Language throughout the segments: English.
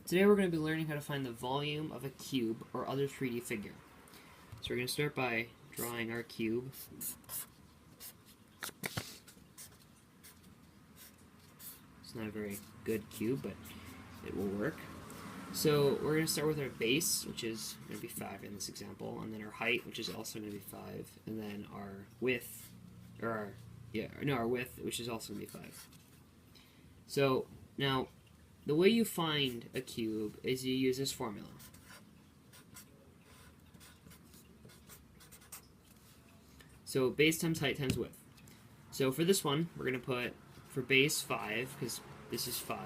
Today we're going to be learning how to find the volume of a cube or other 3D figure. So we're going to start by drawing our cube. It's not a very good cube, but it will work. So we're going to start with our base, which is going to be 5 in this example, and then our height, which is also going to be 5, and then our width, our width, which is also going to be 5. So now, the way you find a cube is you use this formula. So base times height times width. So for this one, we're going to put, for base 5, because this is 5,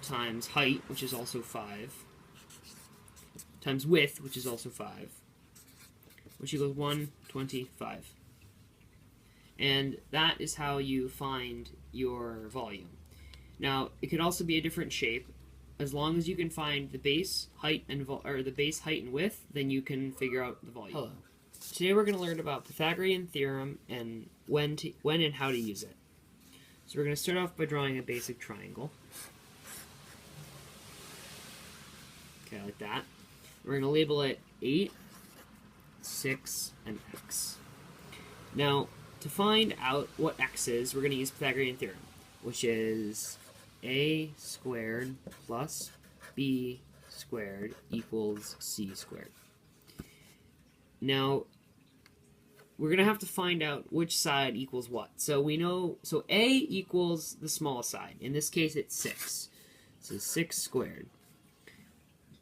times height, which is also 5, times width, which is also 5, which equals 125. And that is how you find your volume. Now, it could also be a different shape. As long as you can find the base height and width, then you can figure out the volume. Hello. Today we're going to learn about Pythagorean theorem and when and how to use it. So we're going to start off by drawing a basic triangle. Okay, like that. We're going to label it 8, 6, and x. Now, to find out what x is, we're going to use Pythagorean theorem, which is a squared plus b squared equals c squared. Now, we're going to have to find out which side equals what. So we know, so a equals the smallest side. In this case, it's 6. So 6 squared.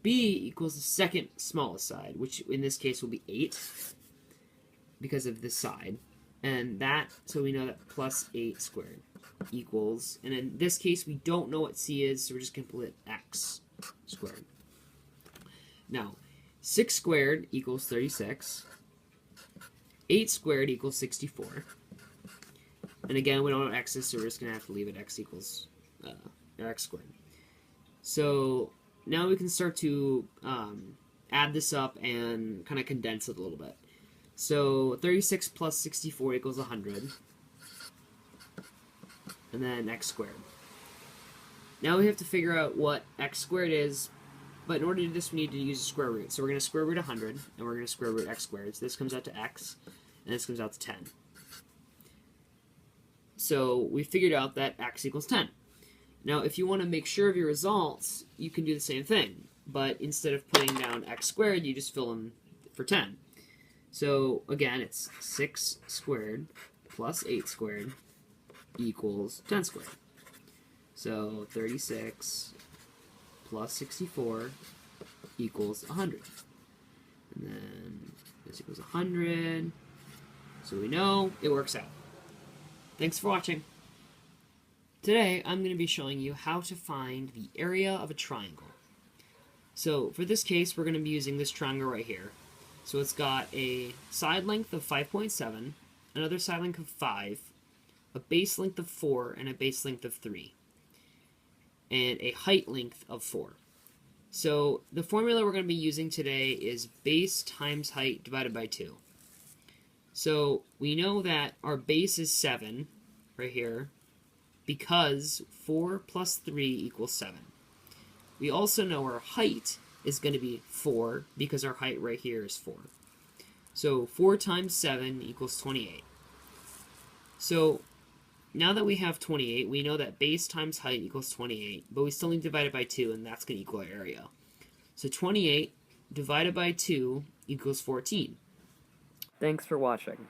B equals the second smallest side, which in this case will be 8 because of this side. And that, so we know that plus 8 squared equals, and in this case we don't know what c is, so we're just going to put x squared. Now, 6 squared equals 36, 8 squared equals 64, and again we don't know what x is, so we're just going to have to leave it x equals x squared. So now we can start to add this up and kind of condense it a little bit. So 36 plus 64 equals 100. And then x squared. Now we have to figure out what x squared is, but in order to do this we need to use a square root. So we're going to square root 100, and we're going to square root x squared. So this comes out to x, and this comes out to 10. So we figured out that x equals 10. Now if you want to make sure of your results, you can do the same thing, but instead of putting down x squared, you just fill in for 10. So again, it's 6 squared plus 8 squared equals 10 squared. So 36 plus 64 equals 100. And then this equals 100. So we know it works out. Thanks for watching. Today I'm going to be showing you how to find the area of a triangle. So for this case, we're going to be using this triangle right here. So it's got a side length of 5.7, another side length of 5, a base length of 4, and a base length of 3, and a height length of 4. So the formula we're going to be using today is base times height divided by 2. So we know that our base is 7, right here, because 4 plus 3 equals 7. We also know our height is going to be 4, because our height right here is 4. So 4 times 7 equals 28. So now that we have 28, we know that base times height equals 28, but we still need to divide it by 2, and that's going to equal our area. So 28 divided by 2 equals 14. Thanks for watching.